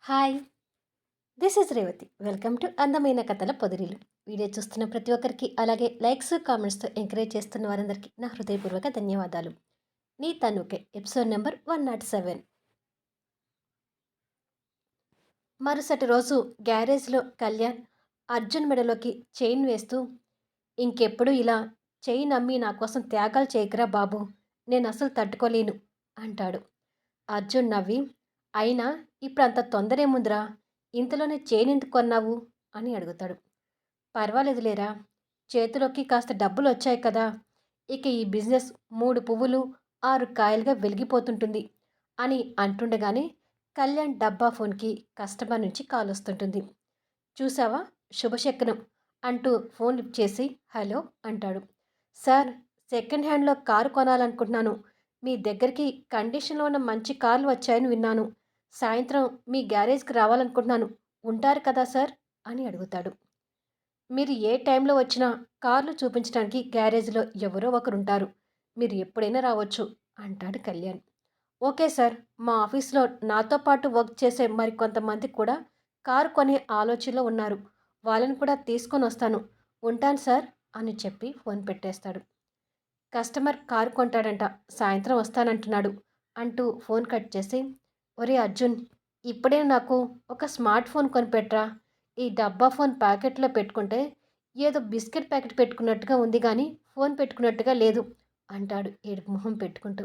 Hi! This is Revathi. Welcome to అందమైన కథల పొదిరిలు. Video చూస్తున్న ప్రతి ఒక్కరికి, అలాగే లైక్స్, కామెంట్స్‌తో ఎంకరేజ్ చేస్తున్న వారందరికీ నా హృదయపూర్వక ధన్యవాదాలు. నీ తనుకే ఎపిసోడ్ నంబర్ 107. మరుసటి రోజు గ్యారేజ్‌లో కళ్యాణ్ అర్జున్ మెడలోకి చైన్ వేస్తూ, ఇంకెప్పుడు ఇలా చైన్ అమ్మి నా కోసం త్యాగాలు చేయకురా బాబు. నేనసలు తట్టుకోలేను అంటాడు. అర్జున్ నవ్వి, అయినా ఇప్పుడంత తొందరేముందిరా? ఇంతలోనే చైన్ ఎందుకు కొన్నావు అని అడుగుతాడు. పర్వాలేదులేరా, చేతిలోకి కాస్త డబ్బులొచ్చాయి కదా! ఇక ఈ బిజినెస్ 3 పువ్వులు 6 కాయలుగా వెలిగిపోతుంటుంది అని అంటుండగానే కళ్యాణ్ డబ్బా ఫోన్‌కి కస్టమర్ నుంచి కాలొస్తుంటుంది. చూసావా, శుభశకునం అంటూ ఫోన్ లిఫ్ట్ చేసి హలో అంటాడు. సార్, సెకండ్ హ్యాండ్‌లో కారు కొనాలనుకుంటున్నాను. మీ దగ్గరికి కండిషన్‌లో ఉన్న మంచి కార్లు వచ్చాయని విన్నాను. సాయంత్రం మీ గ్యారేజ్‌కి రావాలనుకుంటున్నాను. ఉంటారు కదా సార్ అని అడుగుతాడు. మీరు ఏ టైంలో వచ్చినా కార్లు చూపించడానికి గ్యారేజ్‌లో ఎవరో ఒకరుంటారు. మీరు ఎప్పుడైనా రావచ్చు అంటాడు కళ్యాణ్. ఓకే సార్, మా ఆఫీస్‌లో నాతో పాటు వర్క్ చేసే మరికొంతమంది కూడా కారు కొనే ఆలోచనలో ఉన్నారు. వాళ్ళని కూడా తీసుకొనొస్తాను. ఉంటాను సార్ అని చెప్పి ఫోన్ పెట్టేస్తాడు. కస్టమర్ కారు కొంటాడంట, సాయంత్రం వస్తానంటున్నాడు అంటూ ఫోన్ కట్ చేసి, ఒరే అర్జున్, ఇప్పుడే నాకు ఒక స్మార్ట్ ఫోన్ కొనిపెట్రా. ఈ డబ్బా ఫోన్ ప్యాకెట్లో పెట్టుకుంటే ఏదో బిస్కెట్ ప్యాకెట్ పెట్టుకున్నట్టుగా ఉంది కానీ ఫోన్ పెట్టుకున్నట్టుగా లేదు అంటాడు ఏడుపు మొహం పెట్టుకుంటూ.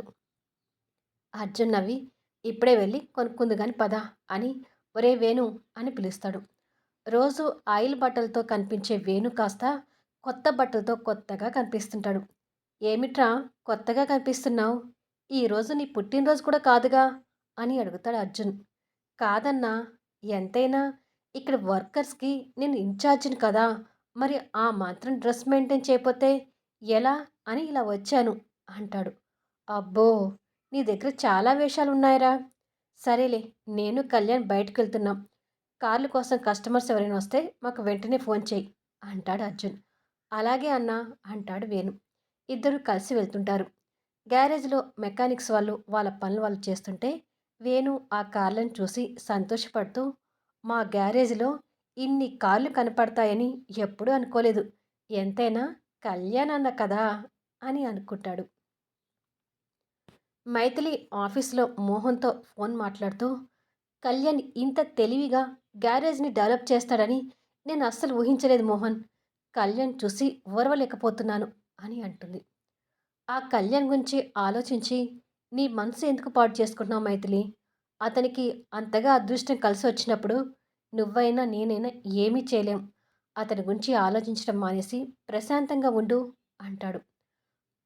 అర్జున్ నవ్వి, ఇప్పుడే వెళ్ళి కొనుక్కుంది గాని పద అని ఒరే వేణు అని పిలుస్తాడు. రోజు ఆయిల్ బట్టలతో కనిపించే వేణు కాస్త కొత్త బట్టలతో కొత్తగా కనిపిస్తుంటాడు. ఏమిట్రా కొత్తగా కనిపిస్తున్నావు? ఈరోజు నీ పుట్టినరోజు కూడా కాదుగా అని అడుగుతాడు అర్జున్. కాదన్నా, ఎంతైనా ఇక్కడ వర్కర్స్కి నేను ఇన్ఛార్జిని కదా, మరి ఆ మాత్రం డ్రెస్ మెయింటైన్ చేయకపోతే ఎలా అని ఇలా వచ్చాను అంటాడు. అబ్బో, నీ దగ్గర చాలా వేషాలు ఉన్నాయిరా. సరేలే, నేను కళ్యాణ్ బయటకు వెళ్తున్నాం. కార్ల కోసం కస్టమర్స్ ఎవరైనా వస్తే మాకు వెంటనే ఫోన్ చేయి అంటాడు అర్జున్. అలాగే అన్నా అంటాడు వేణు. ఇద్దరు కలిసి వెళ్తుంటారు. గ్యారేజ్లో మెకానిక్స్ వాళ్ళు వాళ్ళ పనులు వాళ్ళు చేస్తుంటే వేణు ఆ కార్లను చూసి సంతోషపడుతూ, మా గ్యారేజ్లో ఇన్ని కార్లు కనపడతాయని ఎప్పుడూ అనుకోలేదు. ఎంతైనా కళ్యాణ్ అన్న కదా అని అనుకుంటాడు. మైథిలి ఆఫీస్లో మోహన్తో ఫోన్ మాట్లాడుతూ, కళ్యాణ్ ఇంత తెలివిగా గ్యారేజ్ని డెవలప్ చేస్తాడని నేను అస్సలు ఊహించలేదు మోహన్. కళ్యాణ్ చూసి ఓర్వలేకపోతున్నాను అని అంటుంది. ఆ కళ్యాణ్ గురించి ఆలోచించి నీ మనసు ఎందుకు పాడు చేసుకుంటున్నావు మైథిలి? అతనికి అంతగా అదృష్టం కలిసి వచ్చినప్పుడు నువ్వైనా నేనైనా ఏమీ చేయలేం. అతని గురించి ఆలోచించడం మానేసి ప్రశాంతంగా ఉండు అంటాడు.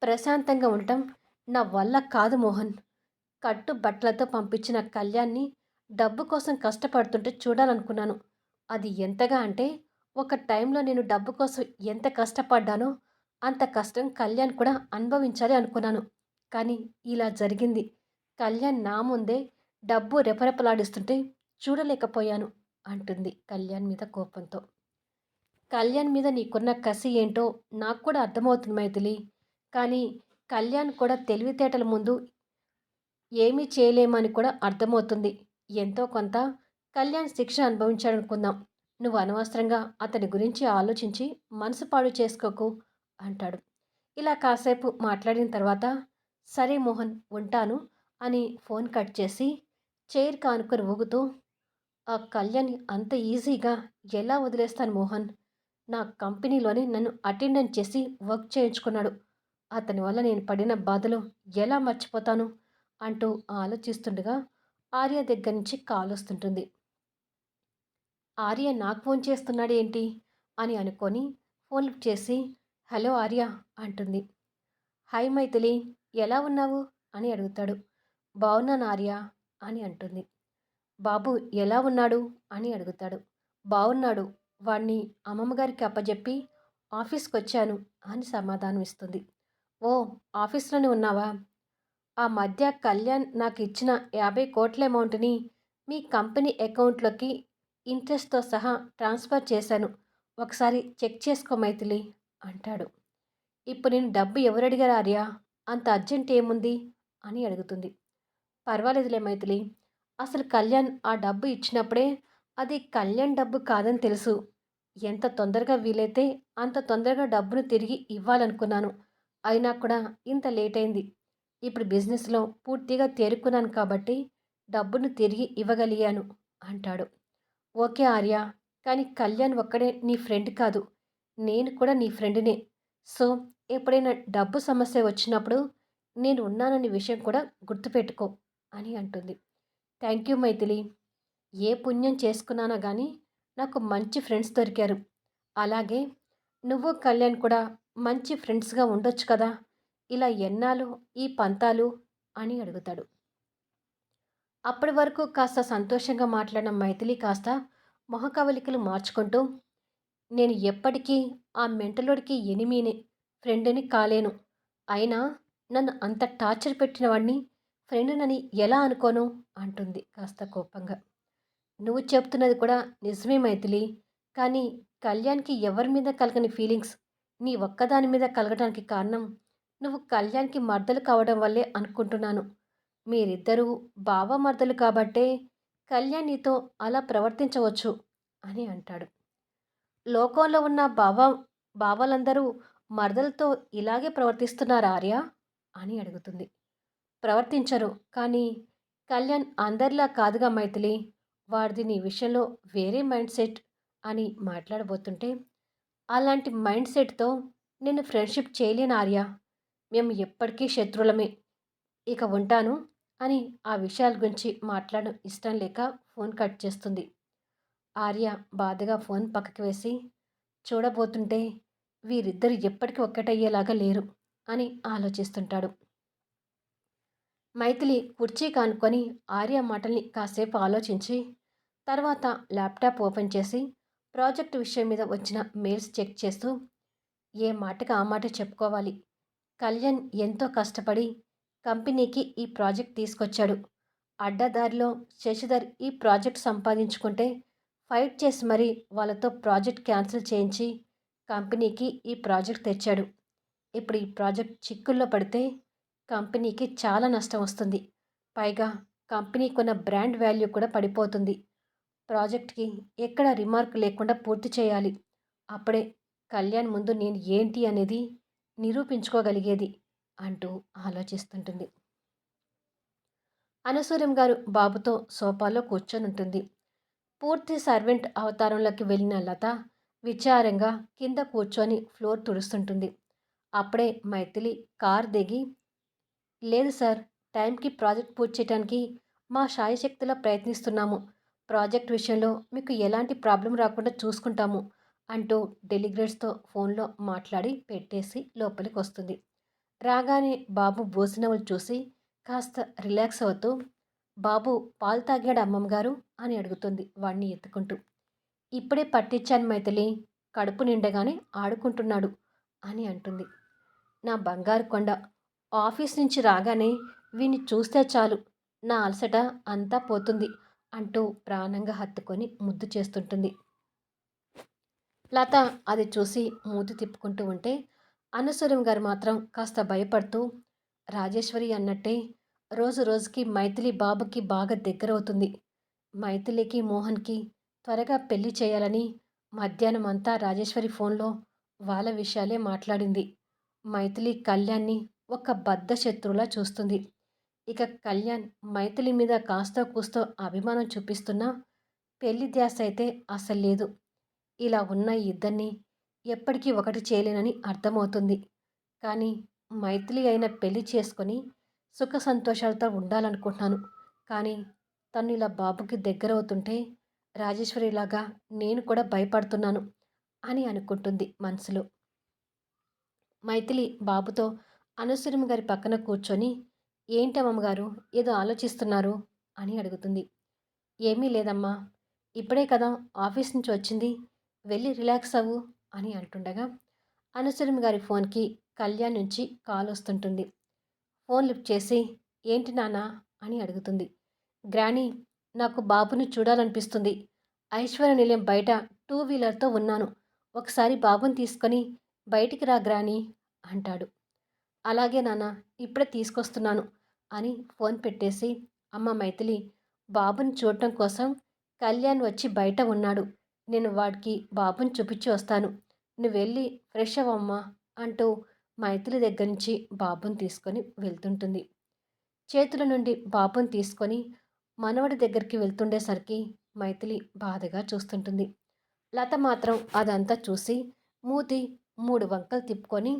ప్రశాంతంగా ఉండటం నా వల్ల కాదు మోహన్. కట్టు బట్టలతో పంపించిన కళ్యాణ్‌ని డబ్బు కోసం కష్టపడుతుంటే చూడాలనుకున్నాను. అది ఎంతగా అంటే, ఒక టైంలో నేను డబ్బు కోసం ఎంత కష్టపడ్డానో, అంత కష్టం కళ్యాణ్ కూడా అనుభవించాలి అనుకున్నాను. కానీ ఇలా జరిగింది. కళ్యాణ్ నా ముందే డబ్బు రెపరెపలాడిస్తుంటే చూడలేకపోయాను అంటుంది కళ్యాణ్ మీద కోపంతో. కళ్యాణ్ మీద నీకున్న కసి ఏంటో నాకు కూడా అర్థమవుతుంది మైథిలి. కానీ కళ్యాణ్ కూడా తెలివితేటల ముందు ఏమీ చేయలేమని కూడా అర్థమవుతుంది. ఎంతో కొంత కళ్యాణ్ శిక్ష అనుభవించాడనుకుందాం. నువ్వు అనవసరంగా అతని గురించి ఆలోచించి మనసు పాడు చేసుకోకు అంటాడు. ఇలా కాసేపు మాట్లాడిన తర్వాత, సరే మోహన్ ఉంటాను అని ఫోన్ కట్ చేసి చైర్ కానుకొని ఊగుతూ, ఆ కళ్యాణ్‌ని అంత ఈజీగా ఎలా వదిలేస్తాను మోహన్? నా కంపెనీలోనే నన్ను అటెండెంట్ చేసి వర్క్ చేయించుకున్నాడు. అతని వల్ల నేను పడిన బాధలు ఎలా మర్చిపోతాను అంటూ ఆలోచిస్తుండగా ఆర్య దగ్గర నుంచి కాల్ వస్తుంటుంది. ఆర్య నాకు ఫోన్ చేస్తున్నాడేంటి అని అనుకొని ఫోన్ లిఫ్ట్ చేసి హలో ఆర్య అంటుంది. హాయ్ మైథిలి, ఎలా ఉన్నావు అని అడుగుతాడు. బాగున్నాను ఆర్య అని అంటుంది. బాబు ఎలా ఉన్నాడు అని అడుగుతాడు. బాగున్నాడు, వాణ్ణి అమ్మమ్మగారికి అప్పజెప్పి ఆఫీస్కి వచ్చాను అని సమాధానం ఇస్తుంది. ఓ, ఆఫీస్లోనే ఉన్నావా? ఆ మధ్య కళ్యాణ్ నాకు ఇచ్చిన 50 కోట్ల అమౌంట్ని మీ కంపెనీ అకౌంట్లోకి ఇంట్రెస్ట్తో సహా ట్రాన్స్ఫర్ చేశాను. ఒకసారి చెక్ చేసుకో మైథిలి అంటాడు. ఇప్పుడు నేను డబ్బు ఎవరు అడిగారు ఆర్య? అంత అర్జెంట్ ఏముంది అని అడుగుతుంది. పర్వాలేదులే మైథిలి, అసలు కళ్యాణ్ ఆ డబ్బు ఇచ్చినప్పుడే అది కళ్యాణ్ డబ్బు కాదని తెలుసు. ఎంత తొందరగా వీలైతే అంత తొందరగా డబ్బును తిరిగి ఇవ్వాలనుకున్నాను. అయినా కూడా ఇంత లేట్ అయింది. ఇప్పుడు బిజినెస్‌లో పూర్తిగా తేరుకున్నాను కాబట్టి డబ్బును తిరిగి ఇవ్వగలిగాను అంటాడు. ఓకే ఆర్య. కానీ కళ్యాణ్ ఒక్కడే నీ ఫ్రెండ్ కాదు. నేను కూడా నీ ఫ్రెండ్‌నే. సో, ఎప్పుడైనా డబ్బు సమస్య వచ్చినప్పుడు నేను ఉన్నాననే విషయం కూడా గుర్తుపెట్టుకో అని అంటుంది. Thank you Maithili. ఏ పుణ్యం చేసుకున్నానో గానీ నాకు మంచి ఫ్రెండ్స్ దొరికారు. అలాగే నువ్వు కళ్యాణ్ కూడా మంచి ఫ్రెండ్స్‌గా ఉండొచ్చు కదా! ఇలా ఎన్నాళ్ళు ఈ పంతాలు అని అడుగుతాడు. అప్పటి వరకు కాస్త సంతోషంగా మాట్లాడిన మైథిలి కాస్త మొహకవళికలు మార్చుకుంటూ, నేను ఎప్పటికీ ఆ మెంటలోడికి ఎనిమీనే, ఫ్రెండ్‌ని కాలేను. అయినా నన్ను అంత టార్చర్ పెట్టిన వాడిని ఫ్రెండ్‌నని ఎలా అనుకోను అంటుంది కాస్త కోపంగా. నువ్వు చెప్తున్నది కూడా నిజమే మైథిలి. కానీ కళ్యాణ్‌కి ఎవరి మీద కలగని ఫీలింగ్స్ నీ ఒక్కదాని మీద కలగడానికి కారణం నువ్వు కళ్యాణ్‌కి మరదలు కావడం వల్లే అనుకుంటున్నాను. మీరిద్దరూ బావ-మరదలు కాబట్టే కళ్యాణ్ నీతో అలా ప్రవర్తించవచ్చు అని అంటాడు. లోకంలో ఉన్న బావలందరూ మరదలతో ఇలాగే ప్రవర్తిస్తున్నారా ఆర్య? అని అడుగుతుంది. ప్రవర్తించరు. కానీ కళ్యాణ్ అందరిలా కాదుగా మైథిలి. వాడిది నీ విషయంలో వేరే మైండ్ సెట్ అని మాట్లాడబోతుంటే, అలాంటి మైండ్ సెట్‌తో నేను ఫ్రెండ్‌షిప్ చేయలేను ఆర్య. మేము ఎప్పటికీ శత్రువులమే. ఇక ఉంటాను అని ఆ విషయాల గురించి మాట్లాడడం ఇష్టం లేక ఫోన్ కట్ చేస్తుంది. ఆర్య బాధగా ఫోన్ పక్కకి వేసి చూడబోతుంటే వీరిద్దరు ఎప్పటికీ ఒక్కటయ్యేలాగా లేరు అని ఆలోచిస్తుంటాడు. మైథిలి కుర్చీ కానుకొని ఆర్య మాటల్ని కాసేపు ఆలోచించి తర్వాత ల్యాప్టాప్ ఓపెన్ చేసి ప్రాజెక్ట్ విషయం మీద వచ్చిన మెయిల్స్ చెక్ చేస్తూ ఏ మాటకి ఆ మాట చెప్పుకోవాలి. కళ్యాణ్ ఎంతో కష్టపడి కంపెనీకి ఈ ప్రాజెక్ట్ తీసుకొచ్చాడు. అడ్డదారిలో శశిధర్ ఈ ప్రాజెక్ట్ సంపాదించుకుంటే ఫైట్ చేసి మరీ వాళ్ళతో ప్రాజెక్ట్ క్యాన్సిల్ చేయించి కంపెనీకి ఈ ప్రాజెక్ట్ తెచ్చాడు. ఇప్పుడు ఈ ప్రాజెక్ట్ చిక్కుల్లో పడితే కంపెనీకి చాలా నష్టం వస్తుంది. పైగా కంపెనీకున్న బ్రాండ్ వాల్యూ కూడా పడిపోతుంది. ప్రాజెక్ట్‌కి ఎక్కడ రిమార్క్ లేకుండా పూర్తి చేయాలి. అప్పుడే కళ్యాణ్ ముందు నేను ఏంటి అనేది నిరూపించుకోగలిగేది అంటూ ఆలోచిస్తుంటుంది. అనసూయం గారు బాబుతో సోఫాలో కూర్చొనుంటుంది. పూర్తి సర్వెంట్ అవతారంలోకి వెళ్ళిన లత విచారంగా కింద కూర్చొని ఫ్లోర్ తుడుస్తుంటుంది. అప్పుడే మైథిలి కార్ దిగి, లేదు సార్, టైంకి ప్రాజెక్ట్ పూర్తి చేయడానికి మా శాయశక్తులా ప్రయత్నిస్తున్నాము. ప్రాజెక్ట్ విషయంలో మీకు ఎలాంటి ప్రాబ్లం రాకుండా చూసుకుంటాము అంటూ డెలిగేట్స్తో ఫోన్లో మాట్లాడి పెట్టేసి లోపలికి వస్తుంది. రాగానే బాబు భోజనములు చూసి కాస్త రిలాక్స్ అవుతూ, బాబు పాలు తాగాడు అమ్మమ్మగారు అని అడుగుతుంది వాణ్ణి ఎత్తుకుంటూ. ఇప్పుడే పట్టించాను మైథిలి, కడుపు నిండగానే ఆడుకుంటున్నాడు అని అంటుంది. నా బంగారు కొండ, ఆఫీస్ నుంచి రాగానే వీణ్ణి చూస్తే చాలు నా అలసట అంతా పోతుంది అంటూ ప్రాణంగా హత్తుకొని ముద్దు చేస్తుంటుంది. లత అది చూసి మూతి తిప్పుకుంటూ ఉంటే అనసూయం గారు మాత్రం కాస్త భయపడుతూ, రాజేశ్వరి అన్నట్టే రోజు రోజుకి మైథిలి బాబుకి బాగా దగ్గరవుతుంది. మైథిలికి మోహన్కి త్వరగా పెళ్లి చేయాలని మధ్యాహ్నం అంతా రాజేశ్వరి ఫోన్లో వాళ్ళ విషయాలే మాట్లాడింది. మైథిలి కళ్యాణ్ని ఒక బద్ధ శత్రువులా చూస్తుంది. ఇక కళ్యాణ్ మైథిలి మీద కాస్తో కూస్తో అభిమానం చూపిస్తున్నా పెళ్లి ధ్యాస అయితే అసలు లేదు. ఇలా ఉన్న ఈ ఇద్దరిని ఎప్పటికీ ఒకటి చేయలేనని అర్థమవుతుంది. కానీ మైథిలి అయిన పెళ్లి చేసుకొని సుఖ సంతోషాలతో ఉండాలనుకుంటున్నాను. కానీ తను ఇలా బాబుకి దగ్గరవుతుంటే రాజేశ్వరిలాగా నేను కూడా భయపడుతున్నాను అని అనుకుంటుంది మనసులో. మైథిలి బాబుతో అనసూయం గారి పక్కన కూర్చొని, ఏంటమ్మగారు ఏదో ఆలోచిస్తున్నారు అని అడుగుతుంది. ఏమీ లేదమ్మా, ఇప్పుడే కదా ఆఫీస్ నుంచి వచ్చింది, వెళ్ళి రిలాక్స్ అవ్వు అని అంటుండగా అనసూయం గారి ఫోన్కి కళ్యాణ్ నుంచి కాల్ వస్తుంటుంది. ఫోన్ లిఫ్ట్ చేసి, ఏంటి నాన్న అని అడుగుతుంది. గ్రానీ, నాకు బాబుని చూడాలనిపిస్తుంది. ఐశ్వర్య నిలయం బయట టూ వీలర్తో ఉన్నాను. ఒకసారి బాబుని తీసుకొని బయటికి రా గ్రానీ అంటాడు. అలాగే నాన్న, ఇప్పుడే తీసుకొస్తున్నాను అని ఫోన్ పెట్టేసి, అమ్మ మైథిలి, బాబుని చూడటం కోసం కళ్యాణ్ వచ్చి బయట ఉన్నాడు. నేను వాడికి బాబుని చూపించి వస్తాను. నువ్వెళ్ళి ఫ్రెష్ అవ్వమ్మా అంటూ మైథిలి దగ్గర నుంచి బాబుని తీసుకొని వెళ్తుంటుంది. చేతుల నుండి బాబుని తీసుకొని మనవడి దగ్గరికి వెళ్తుండేసరికి మైథిలి బాధగా చూస్తుంటుంది. లత మాత్రం అదంతా చూసి మూతి 3 వంకలు తిప్పుకొని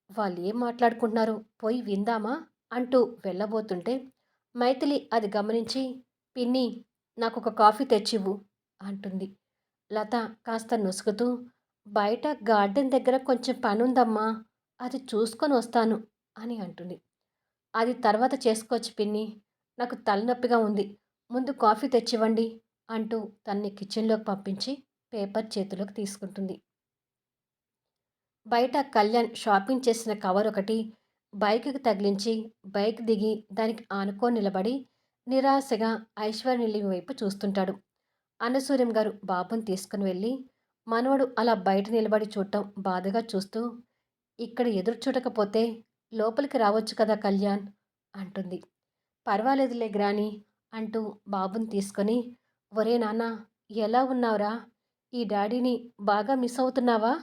వాళ్ళేం మాట్లాడుకుంటున్నారో పోయి విందామా అంటూ వెళ్ళబోతుంటే మైథిలి అది గమనించి పిన్ని నాకొక కాఫీ తెచ్చివ్వు అంటుంది. లత కాస్త నొసుగుతూ బయట గార్డెన్ దగ్గర కొంచెం పనుందమ్మా అది చూసుకొని వస్తాను అని అంటుంది. అది తర్వాత చేసుకోవచ్చు పిన్ని నాకు తలనొప్పిగా ఉంది ముందు కాఫీ తెచ్చివ్వండి అంటూ తన్ని కిచెన్లోకి పంపించి పేపర్ చేతిలోకి తీసుకుంటుంది. బయట కళ్యాణ్ షాపింగ్ చేసిన కవర్ ఒకటి బైక్‌కి తగిలించి బైక్ దిగి దానికి ఆనుకొని నిలబడి నిరాశగా ఐశ్వర్యనిలయం వైపు చూస్తుంటాడు. అన్నసూర్యం గారు బాబుని తీసుకుని వెళ్ళి మనవడు అలా బయట నిలబడి చూడటం బాధగా చూస్తూ ఇక్కడ ఎదురు చూడకపోతే లోపలికి రావచ్చు కదా కళ్యాణ్ అంటుంది. పర్వాలేదులే గ్రాని అంటూ బాబుని తీసుకొని ఒరే నాన్న ఎలా ఉన్నావురా ఈ డాడీని బాగా మిస్ అవుతున్నావా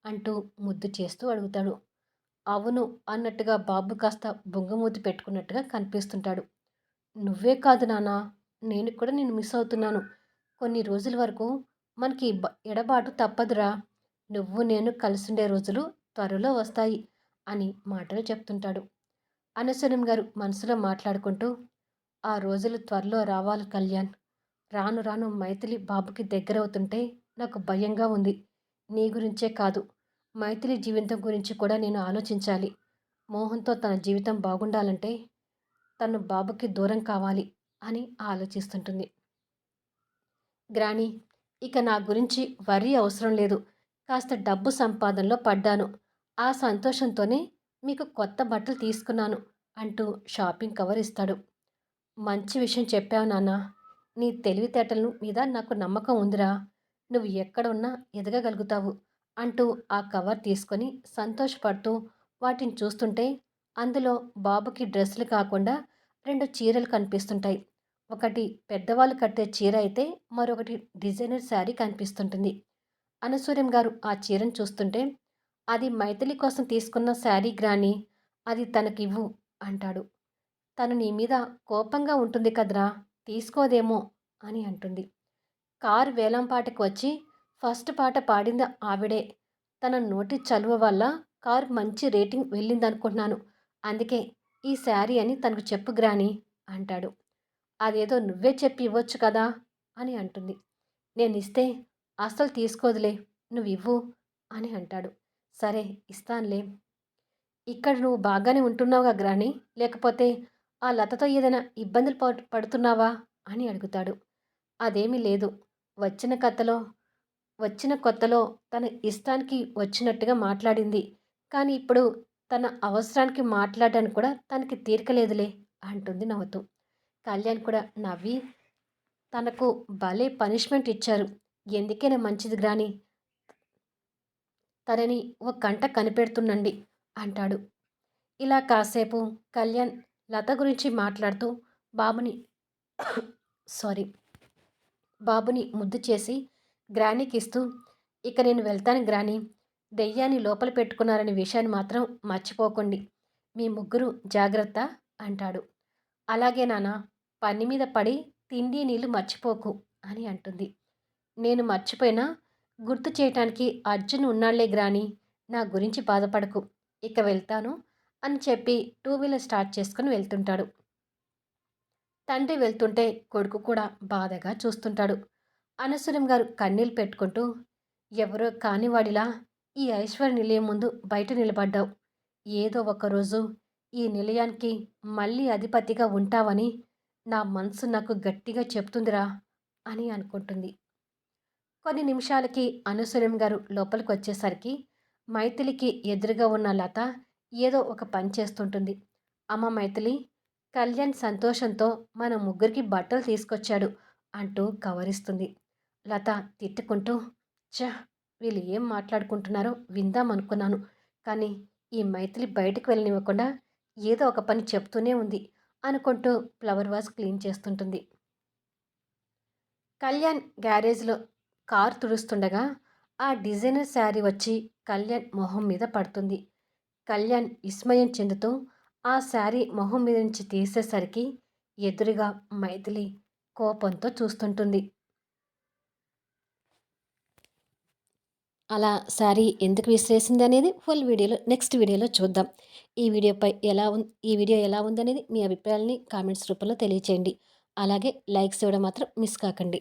అంటూ ముద్దు చేస్తూ అడుగుతాడు. అవును అన్నట్టుగా బాబు కాస్త బొంగమూతి పెట్టుకున్నట్టుగా కనిపిస్తుంటాడు. నువ్వే కాదు నాన్న నేను కూడా నిన్ను మిస్ అవుతున్నాను. కొన్ని రోజుల వరకు మనకి ఎడబాటు తప్పదురా. నువ్వు నేను కలిసుండే రోజులు త్వరలో వస్తాయి అని మాటలు చెప్తుంటాడు. అనసూయం గారు మనసులో మాట్లాడుకుంటూ ఆ రోజులు త్వరలో రావాలి కళ్యాణ్. రాను రాను మైథిలి బాబుకి దగ్గరవుతుంటే నాకు భయంగా ఉంది. నీ గురించే కాదు మైథిలి జీవితం గురించి కూడా నేను ఆలోచించాలి. మోహన్తో తన జీవితం బాగుండాలంటే తను బాబుకి దూరం కావాలి అని ఆలోచిస్తుంటుంది. గ్రాని ఇక నా గురించి వర్రీ అవసరం లేదు. కాస్త డబ్బు సంపాదనలో పడ్డాను. ఆ సంతోషంతోనే మీకు కొత్త బట్టలు తీసుకున్నాను అంటూ షాపింగ్ కవర్ ఇస్తాడు. మంచి విషయం చెప్పావు నాన్న. నీ తెలివితేటల మీద నాకు నమ్మకం ఉందిరా. నువ్వు ఎక్కడ ఉన్నా ఎదగగలుగుతావు అంటూ ఆ కవర్ తీసుకొని సంతోషపడుతూ వాటిని చూస్తుంటే అందులో బాబుకి డ్రెస్సులు కాకుండా 2 చీరలు కనిపిస్తుంటాయి. ఒకటి పెద్దవాళ్ళు కట్టే చీర అయితే మరొకటి డిజైనర్ శారీ కనిపిస్తుంటుంది. అనసూయం గారు ఆ చీరను చూస్తుంటే అది మైథిలి కోసం తీసుకున్న శారీ గ్రాని అది తనకివ్వు అంటాడు. తను నీ మీద కోపంగా ఉంటుంది కదరా తీసుకోదేమో అని అంటుంది. కారు వేలంపాటకు వచ్చి ఫస్ట్ పాట పాడింది ఆవిడే. తన నోటి చలువ వల్ల కారు మంచి రేటింగ్ వెళ్ళిందనుకుంటున్నాను. అందుకే ఈ శారీ అని తనకు చెప్పు గ్రాని అంటాడు. అదేదో నువ్వే చెప్పి ఇవ్వచ్చు కదా అని అంటుంది. నేనిస్తే అస్సలు తీసుకోదులే నువ్వివ్వు అని అంటాడు. సరే ఇస్తానులే. ఇక్కడ నువ్వు బాగానే ఉంటున్నావుగా గ్రాని లేకపోతే ఆ లతతో ఏదైనా ఇబ్బందులు పడుతున్నావా అని అడుగుతాడు. అదేమీ లేదు. వచ్చిన కథలో వచ్చిన కొత్తలో తన ఇష్టానికి వచ్చినట్టుగా మాట్లాడింది. కానీ ఇప్పుడు తన అవసరానికి మాట్లాడడానికి కూడా తనకి తీరికలేదులే అంటుంది నవ్వుతూ. కళ్యాణ్ కూడా నవ్వి తనకు భలే పనిష్మెంట్ ఇచ్చారు. ఎందుకైనా మంచిది గ్రాని తనని ఓ కంట కనిపెడుతుండండి అంటాడు. ఇలా కాసేపు కళ్యాణ్ లత గురించి మాట్లాడుతూ బాబుని సారీ బాబుని ముద్దు చేసి గ్రానీకి ఇస్తూ ఇక నేను వెళ్తాను గ్రాని దెయ్యాన్ని లోపల పెట్టుకున్నారనే విషయాన్ని మాత్రం మర్చిపోకండి. మీ ముగ్గురు జాగ్రత్త అంటాడు. అలాగే నాన్న పని మీద పడి తిండి నీళ్ళు మర్చిపోకు అని అంటుంది. నేను మర్చిపోయినా గుర్తు చేయటానికి అర్జున్ ఉన్నాళ్లే గ్రాని నా గురించి బాధపడకు ఇక వెళ్తాను అని చెప్పి 2 వీలర్ స్టార్ట్ చేసుకుని వెళ్తుంటాడు. తండ్రి వెళ్తుంటే కొడుకు కూడా బాధగా చూస్తుంటాడు. అనసూయం గారు కన్నీళ్ళు పెట్టుకుంటూ ఎవరో కానివాడిలా ఈ ఐశ్వర్య నిలయం ముందు బయట నిలబడ్డావు. ఏదో ఒకరోజు ఈ నిలయానికి మళ్ళీ అధిపతిగా ఉంటావని నా మనసు నాకు గట్టిగా చెప్తుందిరా అని అనుకుంటుంది. కొన్ని నిమిషాలకి అనసూయం గారు లోపలికి వచ్చేసరికి మైథిలికి ఎదురుగా ఉన్న లత ఏదో ఒక పని చేస్తుంటుంది. అమ్మ మైథిలి కళ్యాణ్ సంతోషంతో మన ముగ్గురికి బట్టలు తీసుకొచ్చాడు అంటూ కవరిస్తుంది. లత తిట్టుకుంటూ ఛ వీళ్ళు ఏం మాట్లాడుకుంటున్నారో విందామనుకున్నాను. కానీ ఈ మైథిలి బయటకు వెళ్ళనివ్వకుండా ఏదో ఒక పని చెప్తూనే ఉంది అనుకుంటూ ఫ్లవర్ వాజ్ క్లీన్ చేస్తుంటుంది. కళ్యాణ్ గ్యారేజ్‌లో కారు తుడుస్తుండగా, ఆ డిజైనర్ శారీ వచ్చి కళ్యాణ్ మొహం మీద పడుతుంది. కళ్యాణ్ విస్మయం చెందుతూ ఆ శారీ మొహం మీద నుంచి తీసేసరికి ఎదురుగా మైథిలి కోపంతో చూస్తుంటుంది. అలా శారీ ఎందుకు విసిరేసిందనేది ఫుల్ వీడియోలో నెక్స్ట్ వీడియోలో చూద్దాం. ఈ వీడియో ఎలా ఉందనేది మీ అభిప్రాయాలని కామెంట్స్ రూపంలో తెలియచేయండి. అలాగే లైక్స్ ఇవ్వడం మాత్రం మిస్ కాకండి.